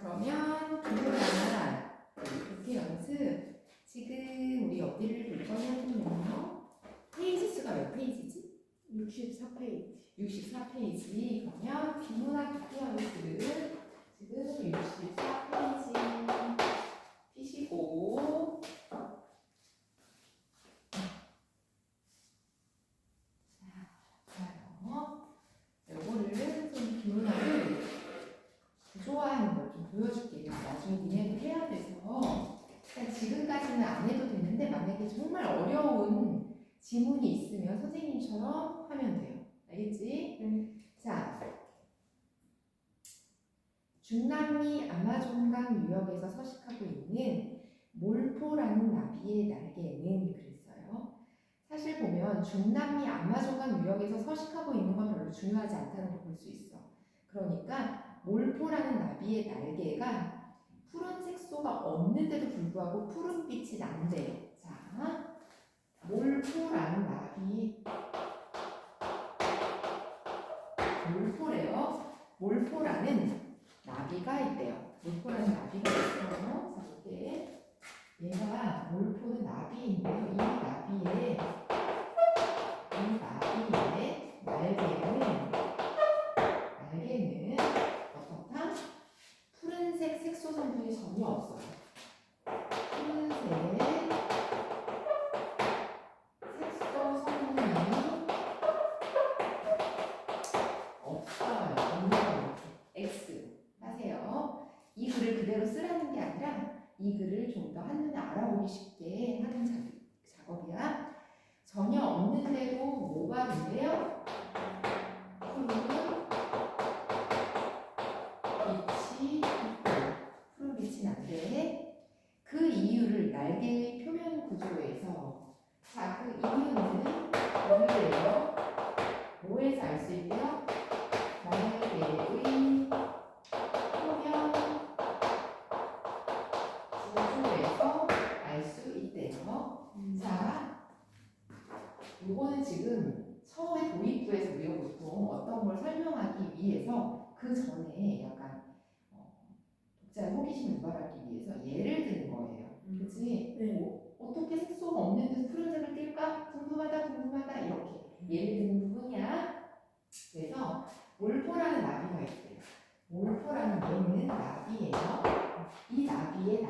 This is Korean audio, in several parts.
그러면 그동안 이렇게 연습 지금 우리 어디를 볼 거냐면요. 페이지 수가 몇 페이지지? 64페이지. 64페이지. 그러면 비문학 독해 연습은 지금 64페이지 피시고 요거를 좀 비문학을 구조화하는 걸 좀 보여줄게요. 나중에 니네도 해야 돼서 그러니까 지금까지는 안 해도 되는데 만약에 정말 어려운 지문이 있으면 선생님처럼 하면 돼요. 알겠지? 자, 중남미 아마존강 유역에서 서식하고 있는 몰포라는 나비의 날개는 그랬어요. 사실 보면 중남미 아마존강 유역에서 서식하고 있는 건 별로 중요하지 않다는 걸 볼 수 있어. 그러니까 몰포라는 나비의 날개가 푸른 색소가 없는데도 불구하고 푸른빛이 난대요. 자, 몰포라는 나비, 몰포래요. 몰포라는 나비가 있대요. 몰포라는 나비가 있어요. 자, 이게 얘가 몰포는 나비인데요. 이 나비의 날개는 어떻다? 푸른색 색소 성분이 전혀 없어요. 푸른색 색소 성분이 없어요. 없는 X 하세요. 이 글을 그대로 쓰라는 게 아니라 이 글을 좀 더 한눈에 알아보기 쉽게 하는 작업이야. 전혀 없는 대로 뭐가 된대요? 푸른 빛이 난데 그 이유를 날개의 표면 구조에서 자, 그 이유는 뭐예요? 뭐에서 알 수 있대요? 날개의 표면 구조에서 알 수 있대요. 자, 요거는 지금 처음에 도입부에서 우리가 보통 어떤 걸 설명하기 위해서 그 전에 약간 독자의 호기심을 유발하기 위해서 예를 드는 거예요. 그치? 네. 어떻게 색소가 없는데 푸른색을 띨까? 궁금하다 이렇게 예를 드는 부분이야. 그래서 몰포라는 나비가 있대요. 몰포라는 얘는 나비예요. 이 나비의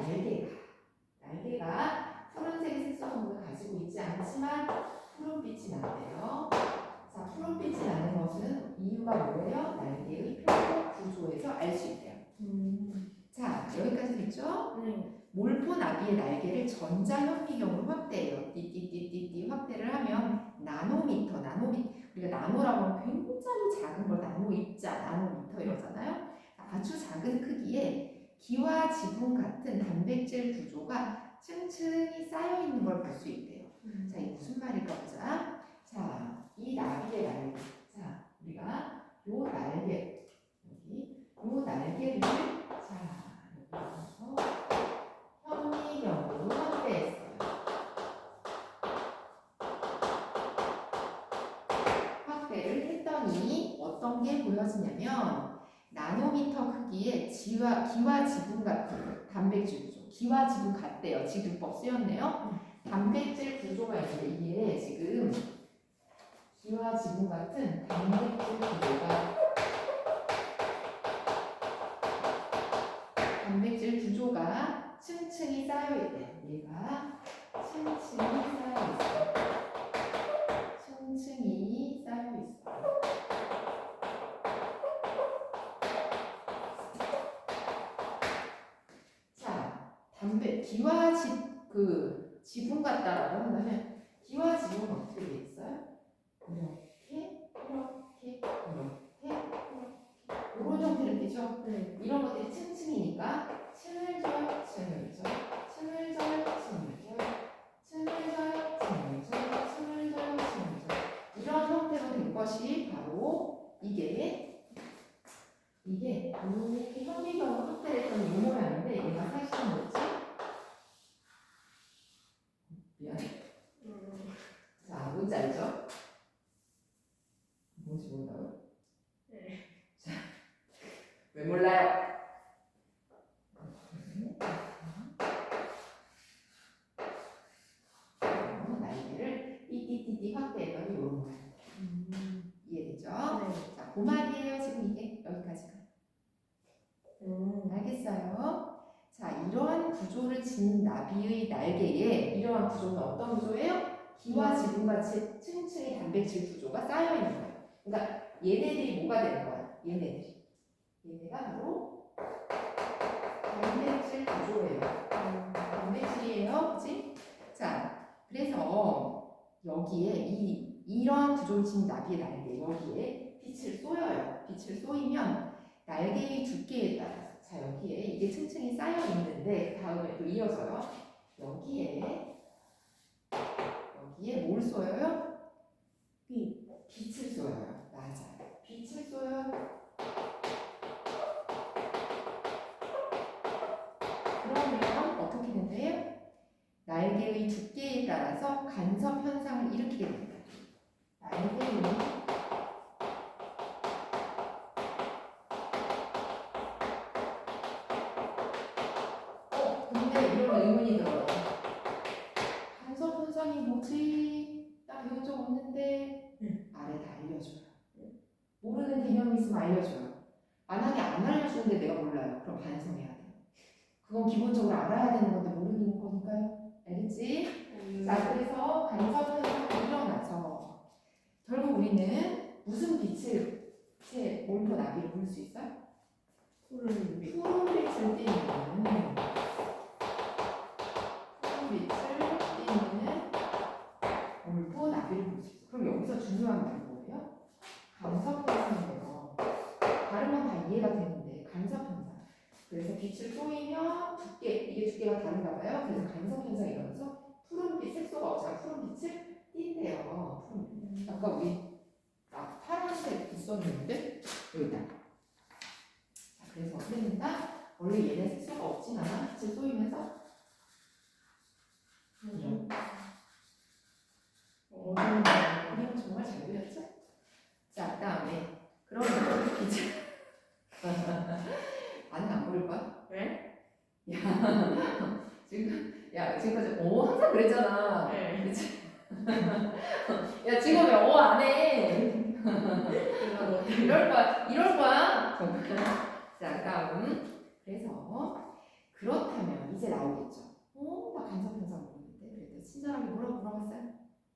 날개가 푸른색의 색소 성분을 가지고 있지 않지만 푸른빛이 난대요. 자, 푸른빛이 나는 것은 이유가 뭐예요? 날개의 표면 구조에서 알 수 있대요. 자, 여기까지 됐죠? 몰포 나비의 날개를 전자현미경으로 확대해요. 띠띠띠띠띠 확대를 하면 나노미터, 우리가 나노라고 하면 굉장히 작은 걸 나노입자, 나노미터 이러잖아요. 아주 작은 크기의 기와 지분 같은 단백질 구조가 층층이 쌓여 있는 걸 볼 수 있대요. 자, 이게 무슨 말일까 보자. 자, 이 나비의 날개. 자, 우리가 요 날개, 요 날개를 자, 여기서 현미경으로 확대했어요. 확대를 했더니 어떤 게 보여지냐면 나노미터 크기의 기와 지분 같은 단백질 구조. 기와 지분 같대요. 지두법 쓰였네요. 단백질 구조가 있는데 이게 지금 기와 지분 같은 단백질 구조가 층층이 쌓여 있대요. 얘가 층층이 쌓여 있어요. 층층이 쌓여 있어요. 자, 기와 지분 같다라고 한다면 기와 지분은 어떻게 돼 있어요? 이렇게 이런 형태를 띠죠? 네. 이런 것들이 층층이니까 층을 져요, 층을 져요, 층을 져요, 층을 져요, 층을 져요, 층을 져요, 층을 져요, 층을 져요. 이런 형태로 된 것이 바로 이게 이렇게 현미경으로 확대했던 이 모양인데 얘가 사실은 뭐지? 미안해. 자, 뭔지 알죠? 뭔지 모른다고요? 네. 자, 왜 몰라요? 자, 그 말이에요. 지금 이게 여기까지가. 알겠어요? 자, 이러한 구조를 지닌 나비의 날개에 이러한 구조는 어떤 구조예요? 기와 지붕같이 층층이 단백질 구조가 쌓여 있는 거예요. 그러니까 얘네들이 뭐가 되는 거야? 얘네들이. 얘네가 바로 단백질 구조예요. 단백질이에요. 그치? 자, 그래서 여기에 이러한 구조를 지닌 나비의 날개 여기에 빛을 쏘여요. 빛을 쏘이면 날개의 두께에 따라서 자 여기에 이게 층층이 쌓여 있는데 다음에 또 이어져요. 여기에 뭘 쏘여요? 빛을 쏘여요. 맞아요. 빛을 쏘여요. 그러면 어떻게 된대요? 날개의 두께에 따라서 간섭 현상을 일으키게 됩니다. 날개의 근데 이런 의문이 들어요. 간섭 현상이 뭐지? 나 배운 적 없는데 아래 다 알려줘요. 모르는 개념이 있으면 알려줘요. 만약에 안 알려주는데 내가 몰라요. 그럼 반성해야 돼요. 그건 기본적으로 알아야 되는 건데 모르는 거니까요. 알겠지? 자, 그래서 간섭 현상이 일어나서 결국 우리는 무슨 빛을 제 몰포 나비를 볼 수 있어요? 푸른 빛을 띠는 몰포 나비를 볼 수 있어요. 그럼 여기서 중요한 말이 뭐예요? 간섭 현상인데요. 다른 건 다 이해가 되는데 간섭 현상. 그래서 빛을 쏘이면 이게 두께가 다른가 봐요. 그래서 간섭 현상이 일어나서 푸른빛 색소가 없잖아. 푸른 빛을 띈대요. 푸른 빛. 아까 우리 파란색 있었는데 여기다. 자, 그래서 어떻게 된다? 원래 얘네 색소가 없진 않아. 빛을 쏘이면서 이런 정말 잘 그렸죠? 자, 그다음에 그러면 빛을 반응 안 보일 거야? 왜? 지금까지 항상 그랬잖아. 네. 그치? 야 지금 왜 안 해? 이럴 거야. 자, 다음. 그래서 그렇다면 이제 나오겠죠. 나 간섭 현상 모르는데 그랬더니 친절하게 뭐라고 물어봤어요?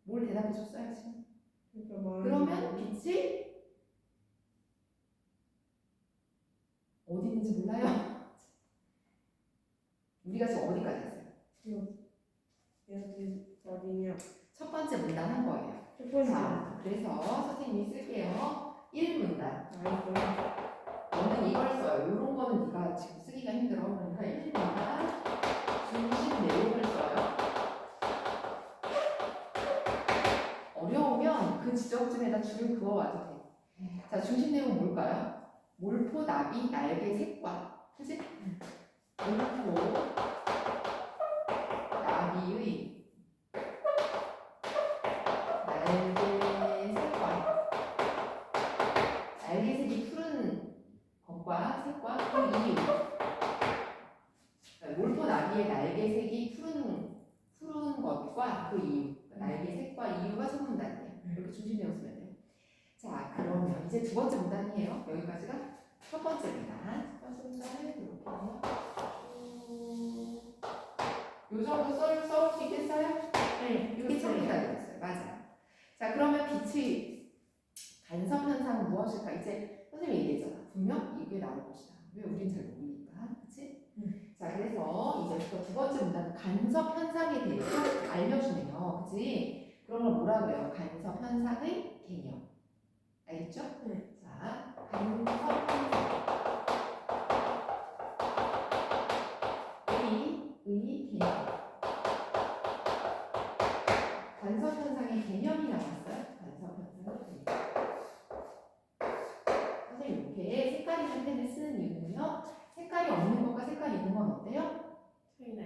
뭘 대답해 줬어요 지금? 그러면 빛이 어디 있는지 몰라요? 우리가 지금 어디까지 했어요? 어디냐? 첫 번째 문단 한 거예요. 첫 번째. 자, 그래서 선생님이 쓸게요. 1문단. 너는 이걸 써요. 이런 거는 네가 지금 쓰기가 힘들어. 그러니까 1문단 중심 내용을 써요. 어려우면 그 지점쯤에다 줄을 그어와도 돼. 자, 중심 내용은 뭘까요? 몰포 나비 날개 색과. 그치? 몰포 나비의 날개 색과. 날개색이 푸른 것과 색과 그 이유. 몰포 나비의 날개색이 푸른 것과 그 이유. 날개색과 이유가 소문단이에요. 이렇게 중심 내용 쓰면 돼요. 자, 그러면 이제 두 번째 문단이에요. 여기까지가 첫 번째 문단. 첫 번째 문단을 이렇게요. 요 정도 써올 수 있겠어요? 네, 이게 첫 문단이었어요. 맞아요. 자, 그러면 빛의 간섭 현상은 무엇일까? 이제 선생님이 얘기했잖아. 분명 이게 나올 것이다. 왜 우린 잘 모르니까. 그치? 자, 그래서 이제부터 두 번째 문단은 간섭 현상에 대해서 알려주네요. 그치? 그런 걸 뭐라 그래요? 간섭 현상의 개념. 알겠죠? 네. 자, 간섭 현상의 개념. 간섭 현상의 개념이 나왔어요. 간섭 현상의 개념. 선생님 이렇게 색깔 있는 펜을 쓰는 이유는요. 색깔이 없는 것과 색깔이 있는 건 어때요?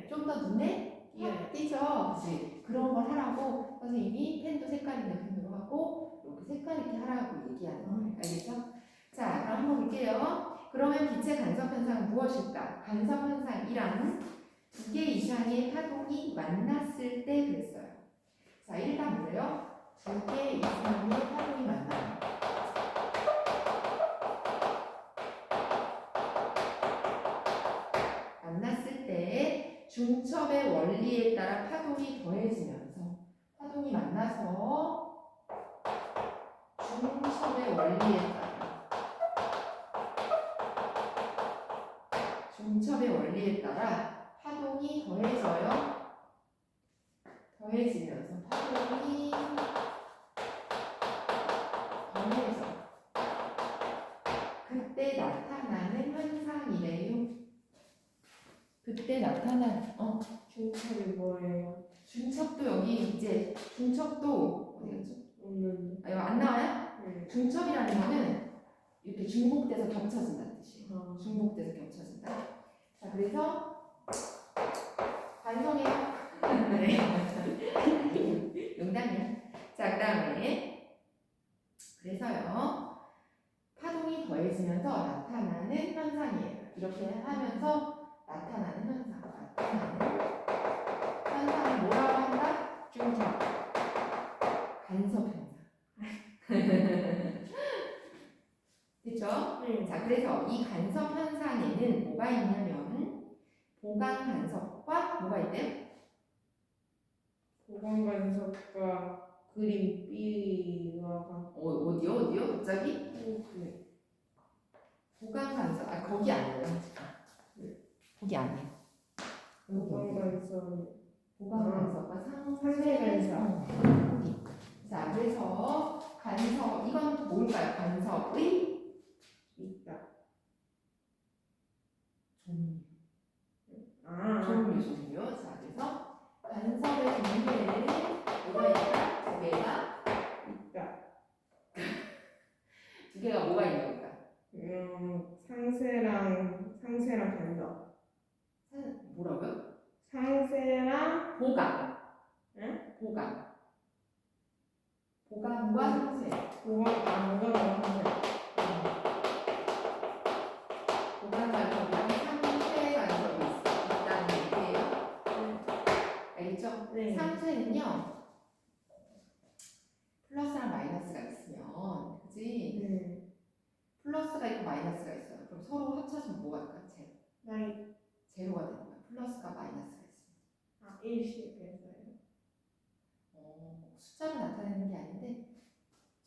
좀 더 눈에 띄죠? 그치? 그런 걸 하라고 선생님이 펜도 색깔 있는 펜으로 하고 이렇게 색깔 있게 하라고 얘기하는 거예요. 알겠죠? 자, 그럼 한번 볼게요. 그러면 빛의 간섭 현상은 무엇일까? 간섭 현상이란 두 개 이상의 파동이 만났을 때 그랬어요. 자, 일단 뭐예요? 두 개 이상의 파동이 만나요. 중첩의 원리에 따라 파동이 더해지면서 파동이 만나서 중첩의 원리에 따라 중첩의 원리에 따라 파동이 더해져요. 더해지면서 파동이 더해져. 그때 나타나는 현상이래요. 그때 나타난 중첩이 뭐예요? 중첩도 여기 이제 중첩도 어디 갔죠? 없는데. 이거 안 나와요? 네. 중첩이라는 거는 이렇게 중복돼서 겹쳐진다는 뜻이에요. 중복돼서 겹쳐진다. 자, 그래서 반성해요. 네. 농담이야. 자, 그 다음에 그래서요. 파동이 더해지면서 나타나는 현상이에요. 이렇게 하면서 나타나는 현상. 나타나는 현상을 뭐라고 한다? 중첩. 간섭 현상. 됐죠? 네. 자, 그래서 이 간섭 현상에는 뭐가 있냐면 보강 간섭과 뭐가 있대요? 보강 간섭과 그림 B와 어디요? 갑자기? 네. 보강 간섭. 거기 아니에요. 거기 아니에요. 보강 간섭. 보강 간섭과 상세 간섭. 거기. 자, 그래서 간섭 이건 뭘까요? 간섭의 있다. 종류. 아. 종류. 자, 그래서 간섭의 종류에는 뭐가 있다? 두 개가 있다. 두 개가 뭐가 있는 걸까? 상세랑 간섭. 뭐라고요? 상세랑 보강. 응? 보강. 보강과 상세. 보강 상세. 보강 간섭이랑 상세 간섭이 있다는 얘기예요. 알겠죠? 네. 상세는요. 플러스랑 마이너스가 있으면, 그지? 네. 플러스가 있고 마이너스가 있어요. 그럼 서로 합쳐지면 뭐가 될까? 제로. 제로가 되는 거야. 플러스가 마이너스가 있으면. 아, 일식에서요. 숫자로 나타내는 게 아닌데,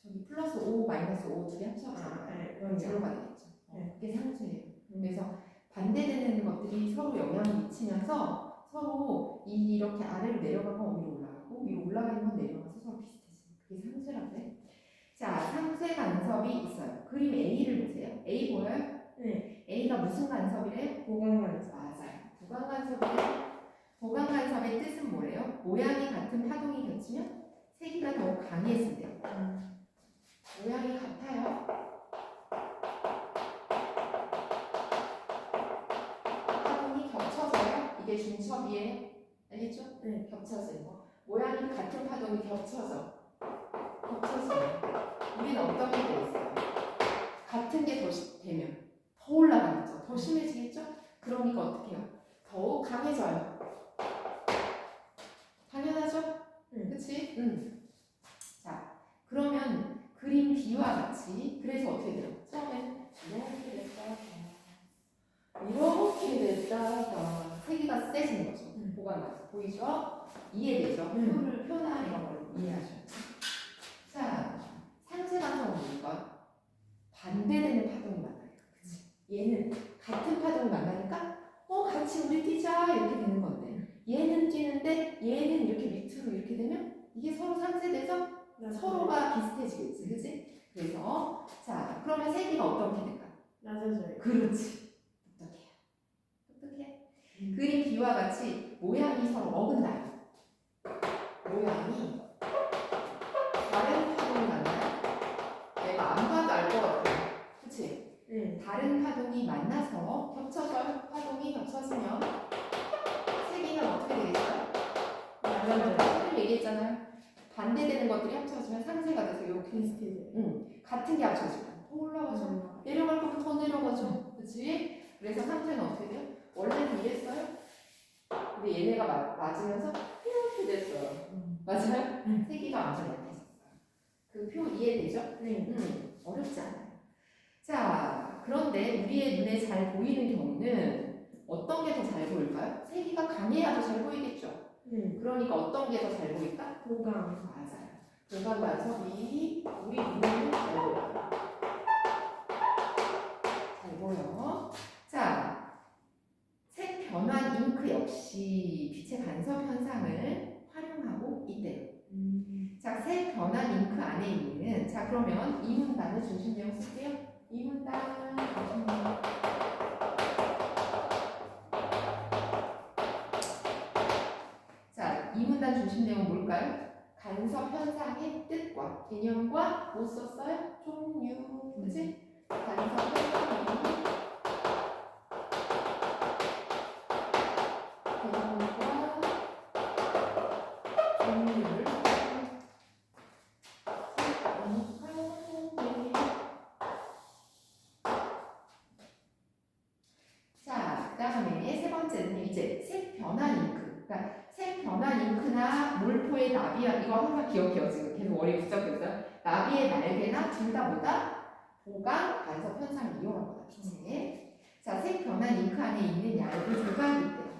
저기 플러스 5, 마이너스 5 둘이 합쳐지잖아요. 네. 그럼 제로가 되겠죠. 네. 그게 상수예요. 그래서 반대되는 것들이 서로 영향을 미치면서 서로 이렇게 아래로 내려가고 위로 올라가고 위로 올라가는 건 내려가서 서로 비슷해지는 그게 상쇄라고 해. 자, 상쇄 간섭이 있어요. 그림 A를 보세요. A 보여요? 네. A가 무슨 간섭이래요? 보강 간섭. 맞아요. 보강 간섭이래요. 보강 간섭의 뜻은 뭐예요? 모양이 같은 파동이 겹치면 세기가 더욱 강해진대요. 모양이 같아요. 파동이 겹쳐져요. 이게 중첩이에요. 알겠죠? 네. 겹쳐지는 거. 모양이 같은 파동이 겹쳐져. 겹쳐져요. 우리는 어떤 게 되겠어요? 같은 게 더 되면 더 올라가겠죠. 더 심해지겠죠? 그러니까 어떻게 해요? 더욱 강해져요. 당연하죠? 그치? 자, 그러면 그림 B와 같이 그래서 어떻게 돼요? 처음엔 이렇게 됐다가 세기가 세지는 거죠. 보관가서 보이죠? 이해되죠? 표를 표나 이런 걸 이해하셔야죠. 자, 상세 간섭은 뭘까? 반대되는 파동이 만나요. 그치? 얘는 같은 파동을 만나니까 같이 우리 뛰자 이렇게 되는 건데 얘는 뛰는데 얘는 이렇게 밑으로 이렇게 되면 이게 서로 상쇄돼서 서로가 비슷해지겠지, 그치? 그래서 자, 그러면 세기가 어떻게 될까? 낮아져요. 그렇지. 똑똑해. 그림 B와 같이 모양이 서로 어긋나요. 모양이 다른 파동이 만나요. 내가 안 봐도 알 것 같아. 그치? 다른 파동이 만나서 겹쳐져요. 파동이 겹쳐지면 세기는 어떻게 되겠어요? 낮아져요. 얘기했잖아요. 반대되는 것들이 합쳐지면 상쇄가 돼서 이렇게 비슷해져요. 같은 게 합쳐지면 더 올라가죠. 내려갈 거면 더 내려가죠. 그치? 그래서 상쇄는 어떻게 돼요? 원래는 이랬어요. 근데 얘네가 맞으면서 이렇게 됐어요. 맞아요? 세기가 완전 약해졌어요. 그 표 이해되죠? 어렵지 않아요. 자, 그런데 우리의 눈에 잘 보이는 경우는 어떤 게 더 잘 보일까요? 세기가 강해야 더 잘 보이겠죠. 그러니까 어떤 게 더 잘 보일까? 보강. 맞아요. 보강 간섭이 우리 눈에는 잘 보여요. 잘 보여. 자, 색 변환 잉크 역시 빛의 간섭 현상을 활용하고 있대요. 자, 색 변환 잉크 안에 있는, 자, 그러면 이 문단을 중심 내용 쓸게요. 이 문단 중심 내용. 자, 이 문단 중심 내용 뭘까요? 간섭 현상의 뜻과 개념과 뭐 썼어요? 종류, 그치? 간섭 현상의 개념과 종류를 자, 그 다음에 세 번째는 이제 색 변환 잉크. 그러니까 색 변환 잉크나 몰포의 나비와 이거 항상 기억해요. 지금 계속 머리에 붙잡혔어요. 나비의 날개나 둘 다 뭐다? 보강 간섭 현상을 이용한 거다. 빛에. 자, 색 변환 잉크 안에 있는 얇은 조각이 있대요.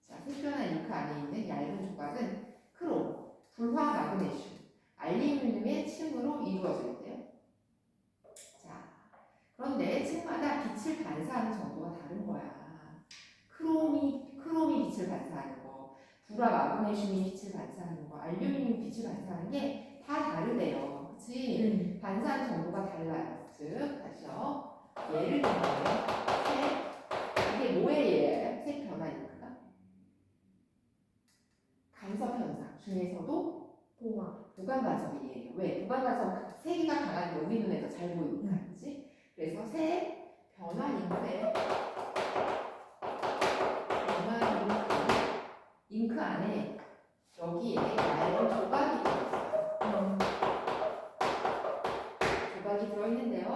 자, 색 변환 잉크 안에 있는 얇은 조각은 크롬, 불화 마그네슘, 알루미늄의 층으로 이루어져 있대요. 자, 그런데 층마다 빛을 반사하는 정도가 다른 거야. 크롬이 빛을 반사하는 거, 불화 마그네슘이 빛을 반사하는 거, 알루미늄이 빛을 반사하는 게 다 다르대요. 그치? 반사하는 정도가 달라요. 즉, 다시요. 예를 들면, 이게 뭐예요? 색 변화니까. 간섭 현상 중에서도 보강 간섭이에요. 왜? 보강 간섭 세기가 강한 게 우리 눈에 더 잘 보이니까, 그렇지? 그래서 색 변화 잉크 안에 여기에 얇은 조각이 들어있어요. 조각이 들어있는데요.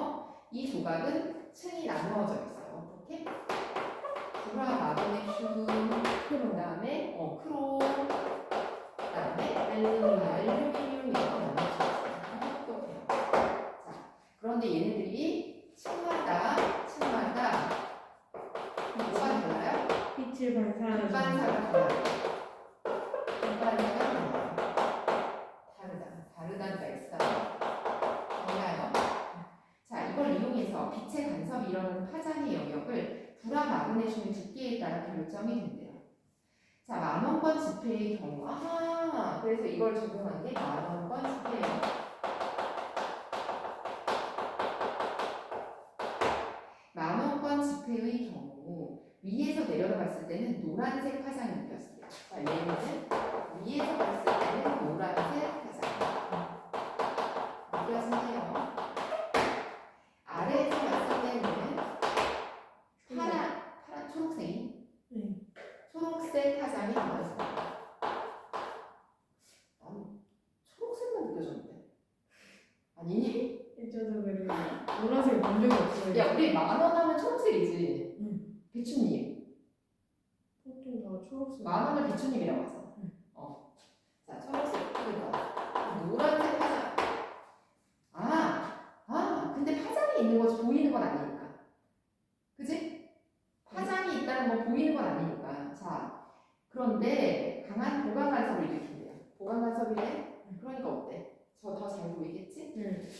이 조각은 층이 나누어져 있어요. 이렇게 불화 마그네슘, 그 다음에 크롬, 그 다음에 알루미늄 이렇게 나눠져 있어요. 똑똑해요. 자, 그런데 얘네들이 층마다 뭐가 달라요? 빛을 반사하는 빛 반사가 달라요. 빛 반사가 달라요. 다르다니까 있어요. 달라요. 자, 이걸 이용해서 빛의 간섭이 일어나는 파장의 영역을 불화 마그네슘의 두께에 따라 결정이 된대요. 자, 만원권 지폐의 경우, 그래서 이걸 적용한 게 만원권 지폐예요. 만원권 지폐의 경우 위에서 내려봤을 때는 노란색 파장이 느꼈어요. 자, 얘는 위에서 봤을 때는 노란색 파장 느껴진대요. 아래에서 봤을 때는 파란 초록색이 초록색 파장이 느껴집니다. 난 초록색만 느껴졌는데 아니니? 저도 그래요. 노란색 본 적이 없어요. 야, 우리 만원 하면 초록색이지. 배추잎. 보통 다 초록색. 만원을 배추잎이라고 하잖아. 자, 초록색. 그러니까 노란색 파장. 근데 파장이 있는 거지 보이는 건 아니니까. 그지? 파장이 있다는 건 보이는 건 아니니까. 자, 그런데 강한 보강 간섭을 일으킨대요. 보강 간섭이래. 그러니까 어때? 저 더 잘 보이겠지?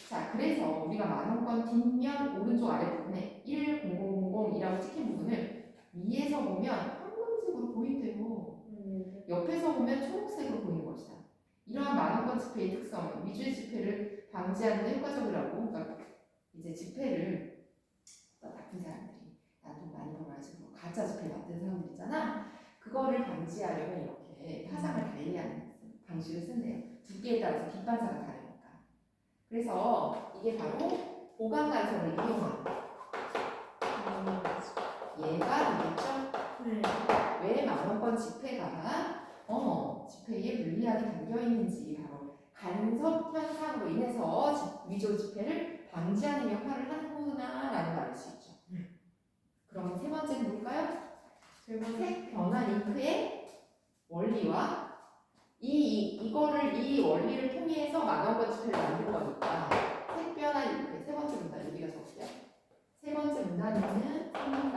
자, 그래서 우리가 만원권 뒷면 오른쪽 아래 부분에 1000이라고 찍힌 부분을 위에서 보면 황금색으로 보인대요. 옆에서 보면 초록색으로 보이는 것이다. 이러한 만원권 지폐의 특성은 위주의 지폐를 방지하는 데 효과적이라고. 그러니까 이제 지폐를 나쁜 사람들이 나 돈 많이 벌어야지 뭐 가짜 지폐 만든 사람들 있잖아. 그거를 방지하려면 이렇게 파장을 달리하는 방식을 쓴대요. 두께에 따라서 빛 반사가 다르니까. 그래서 이게 바로 보강 간섭을 이용하는 얘가 되겠죠? 왜 만원권 지폐가 지폐에 물리학이 담겨 있는지 바로 간섭 현상으로 인해서 위조 지폐를 방지하는 역할을 하는구나라는 걸 알 수 있죠. 그럼 세 번째는 뭘까요? 색 변환 잉크의 원리와 이 원리를 통해서 만원권 지폐를 만들 거니까 색 변환 잉크의 세 번째 문단 여기가 적게요. 세 번째 문단에는 3문단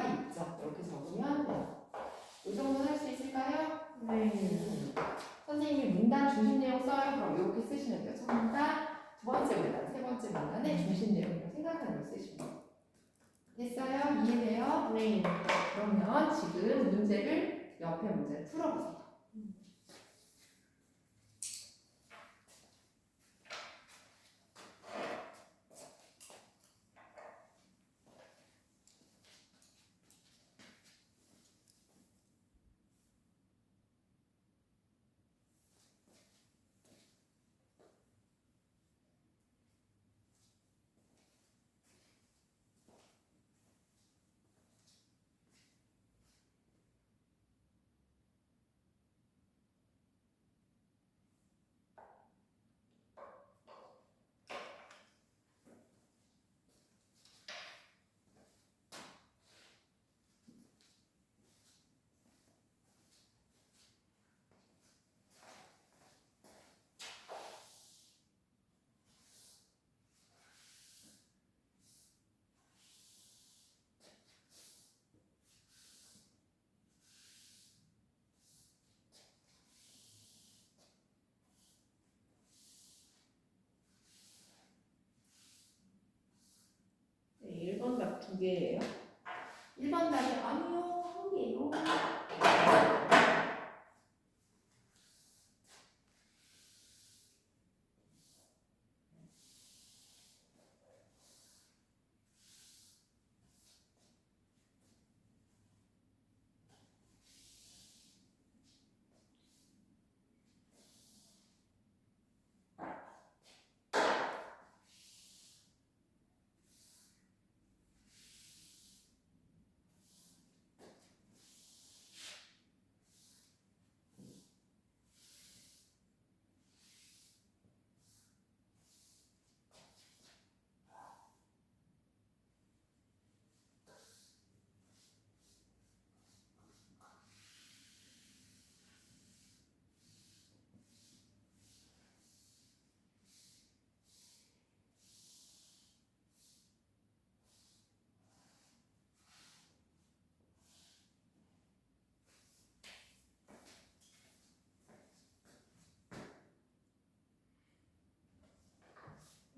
있죠. 이렇게 적으면 돼요. 이 정도는 할 수 있을까요? 네. 선생님이 문단 중심 내용 써요. 그럼 이렇게 쓰시면 돼요. 첫 문단, 두 번째 문단, 세 번째 문단의 중심 내용이라고 생각하는 걸 쓰시면 돼요. 됐어요? 이해돼요? 네. 그러면 지금 문제를 옆에 문제를 풀어보세요. 네, 1번 답 2개예요. 1번 답이 아니요, 한 개요.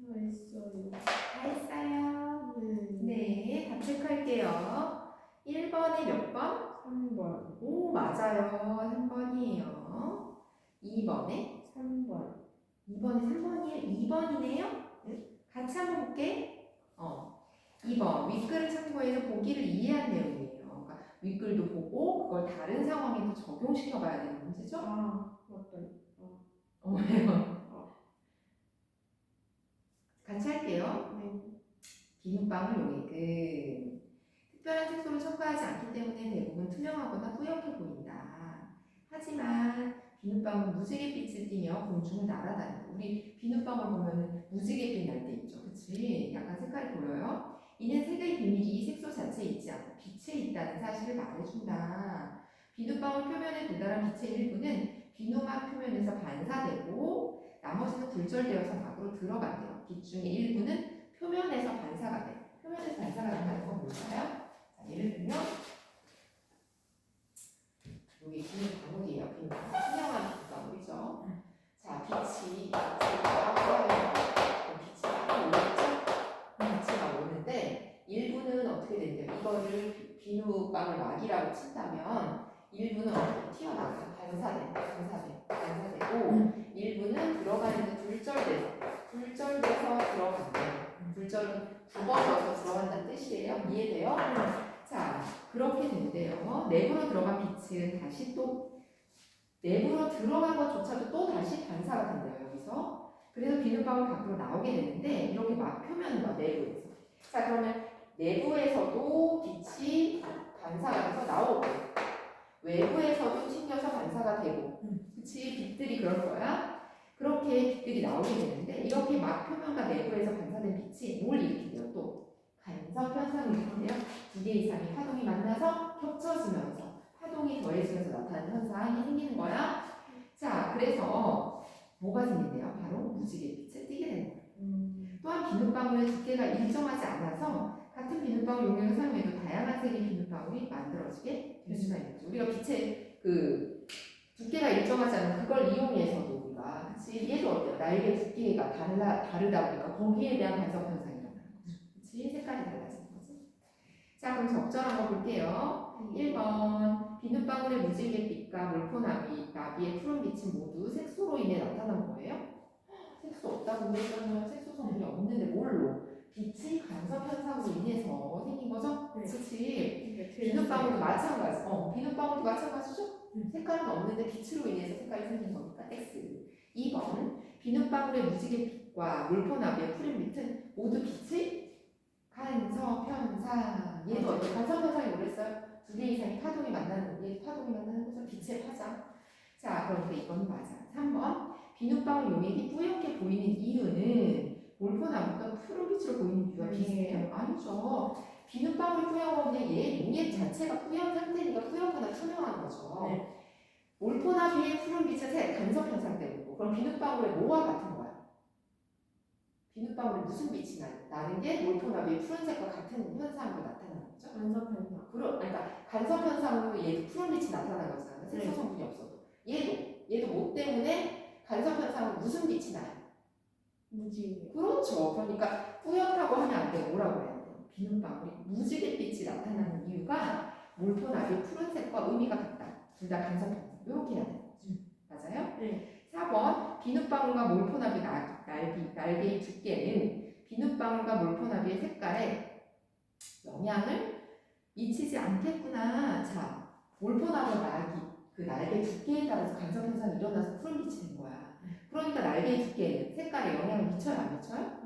했어요. 다 했어요. 네. 네, 답 체크할게요. 1번에 몇 번? 3번. 오, 맞아요. 3번이에요. 2번에? 3번. 2번에 3번이에요. 2번이네요. 같이 한번 볼게. 2번. 윗글을 참고해서 보기를 이해한 내용이에요. 그러니까 윗글도 보고 그걸 다른 상황에도 적용시켜 봐야 되는 문제죠? 아, 맞다. 왜요? 같이 할게요. 네. 비눗방울 용액은 특별한 색소를 첨가하지 않기 때문에 대부분 투명하거나 뿌옇게 보인다. 하지만 비눗방울 무지갯빛을 띠며 공중을 날아다닌다. 우리 비눗방울 보면 무지갯빛 날 때 있죠. 그치? 약간 색깔이 보여요. 이는 색의 비밀이 색소 자체에 있지 않고 빛에 있다는 사실을 말해준다. 비눗방울 표면에 도달한 빛의 일부는 비누막 표면에서 반사되고 나머지는 굴절되어서 밖으로 들어간대요. 빛 중에 일부는 표면에서 반사가 돼. 표면에서 반사가 된다는 건 뭘까요? 자, 예를 들면 여기 비눗방울이에요. 비눗방울. 투명한 비눗방울이죠. 자, 빛이 막 오겠죠? 빛이 막 오는데 일부는 어떻게 된대요? 이거를 비눗방울 막이라고 친다면 일부는 어떻게 튀어나가요? 반사되고 일부는 들어가는데 굴절돼서 들어간대요. 굴절은 굽어져서 들어간다는 뜻이에요. 이해돼요? 자, 그렇게 된대요. 내부로 들어간 빛은 다시 또 내부로 들어간 것조차도 또 다시 반사가 된대요. 여기서. 그래서 비눗방울 밖으로 나오게 되는데 이렇게 막 표면과 내부에서. 자, 그러면 내부에서도 빛이 반사가 돼서 나오고 외부에서도 튕겨서 반사가 되고 그치? 빛들이 그럴 거야. 그렇게 빛들이 나오게 되는데 이렇게 막 표면과 내부에서 반사된 빛이 뭘 일으키대요? 또 간섭 현상을 일으키대요. 두 개 이상의 파동이 만나서 겹쳐지면서 파동이 더해지면서 나타나는 현상이 생기는 거야. 자, 그래서 뭐가 생긴대요? 바로 무지갯빛을 띠게 되는 거예요. 또한 비눗방울의 두께가 일정하지 않아서 같은 비눗방울 용액을 사용해도 다양한 색의 비눗방울이 만들어지게 될 수가 있는 거죠. 우리가 빛의 그 두께가 일정하지 않은 그걸 이용해서도 우리가 그치 얘도 어때요? 날개 두께가 다르다 보니까 거기에 대한 간섭 현상이 일어나는 거죠. 그치 색깔이 달라지는 거지. 자 그럼 적절한 거 볼게요. 1번 비눗방울의 무지갯빛과 몰포나비의 푸른빛은 모두 색소로 인해 나타난 거예요? 색소 없다고 그랬잖아요. 색소 성분이 없는데 뭘로? 빛의 간섭 현상으로 인해서 생긴 거죠? 네. 그치? 비눗방울도 마찬가지. 비눗방울도 마찬가지죠? 색깔은 없는데 빛으로 인해서 색깔이 생긴 거니까 X. 2번 비눗방울의 무지갯빛과 몰포나비의 푸른빛은 모두 빛의 간섭 현상. 얘도 어때? 간섭 현상이 뭐랬어요? 두 개 이상의 파동이 만나는 얘 파동이 만나는 거죠. 빛의 파장. 자 그러니까 이건 맞아. 3번 비눗방울 용액이 뿌옇게 보이는 이유는 몰포나비가 푸른빛으로 보이는 이유가 비슷해요? 아니죠. 비눗방울이 뿌연 건 그냥 얘 용액 자체가 뿌연 상태니까 뿌옇거나 투명한 거죠. 네. 몰포나비의 푸른빛은 간섭 현상 때문이고 그럼 비눗방울의 뭐와 같은 거야? 비눗방울에 무슨 빛이 나는 게 몰포나비의 푸른색과 같은 현상으로 나타나는 거죠? 간섭 현상. 그러니까 간섭 현상으로 얘도 푸른빛이 나타나는 거잖아요. 색소 네. 성분이 없어도. 얘도 뭐 때문에 간섭 현상으로 무슨 빛이 나요? 무지. 그렇죠. 그러니까 뿌옇다고 하면 안 돼. 뭐라고 해야 돼? 비눗방울이 무지갯빛이 나타나는 이유가 몰포나비의 푸른색과 의미가 같다. 둘 다 간섭 현상. 이렇게 해야 되는 거죠. 맞아요? 네. 4번 비눗방울과 몰포나비 날개의 두께는 비눗방울과 몰포나비의 색깔에 영향을 미치지 않겠구나. 자, 몰포나비 그 날개 두께에 따라서 간섭 현상이 일어나서 푸른빛이 된 거야. 그러니까 날개의 두께는 색깔에 영향을 미쳐요, 안 미쳐요?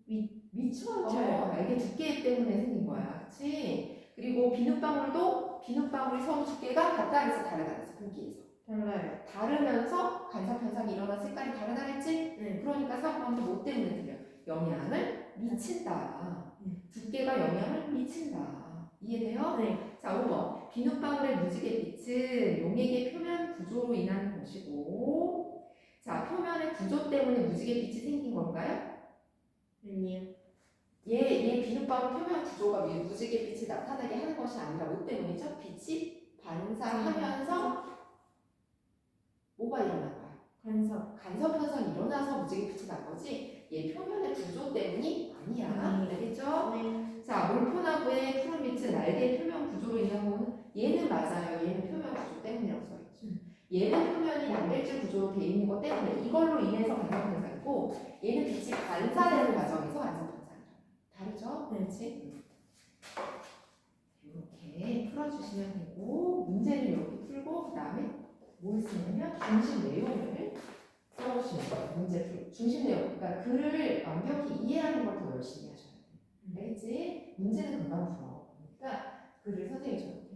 미쳐요. 미쳐요. 날개 두께 때문에 생긴 거야, 그렇지? 그리고 비눗방울도 비눗방울이 성 두께가 같다 해서 다르다 해서 보기에서 달라요. 다르면서 간섭 현상이 일어나 색깔이 다르다 했지? 네. 그러니까 3번도 뭐 때문에 들려? 영향을 미친다. 두께가 영향을 미친다. 이해돼요? 네. 자, 5번. 비눗방울의 무지갯빛은 용액의 표면 구조로 인한 것이고, 자, 표면의 구조 때문에 무지갯빛이 생긴 건가요? 아니요. 얘 비눗방울 표면 구조가 무지갯빛이 나타나게 하는 것이 아니라 뭐 때문이죠? 빛이 반사하면서 뭐가 일어난 거야? 간섭 현상이 일어나서 무지갯빛이 난 거지, 얘 표면의 구조 때문이 아니야. 알겠죠? 네. 자, 몰포나비의 푸른빛은 날개의 표면 구조로 인한 거는 얘는 맞아요. 얘는 표면 구조 때문이라고 써있죠. 얘는 표면이 양배줄 구조로 되어 있는 것 때문에 이걸로 인해서 간섭 현상이고, 얘는 빛이 반사되는 과정에서 간섭 현상이에요. 다르죠? 네. 그렇지? 이렇게 풀어주시면 되고, 문제를 이렇게 풀고 그 다음에 뭘 쓰냐면 중심 내용을 써주시면 돼요. 문제 풀 중심 내용. 그러니까 글을 완벽히 이해하는 걸 더 열심히 하셔야 돼요. 알겠지? 문제는 금방 풀어. 그러니까 글을 선생님이 저렇게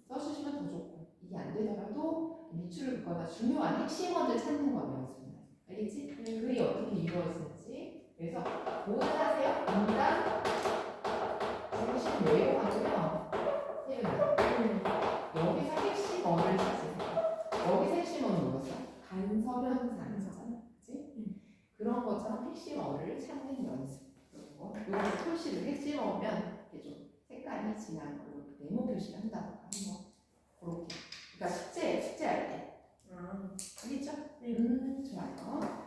써주시면 더 좋고, 이게 안 되더라도 밑줄을 긋거나 중요한 핵심어들 찾는 거 연습해요. 알겠지? 글이 어떻게 이루어지는지. 그래서 뭐를 하세요? 문단 중심 내용 하고요. 여기서 핵심어를 찾으세요. 여기서 핵심어는 뭐였어? 간섭 현상이잖아. 그치? 그런 것처럼 핵심어를 찾는 연습. 요거 표시를 핵심어면 이게 좀 색깔이 진한 걸로 네모 표시를 한다던가 한번 그렇게. 그러니까 숙제할 때. 아. 알겠죠? 좋아요.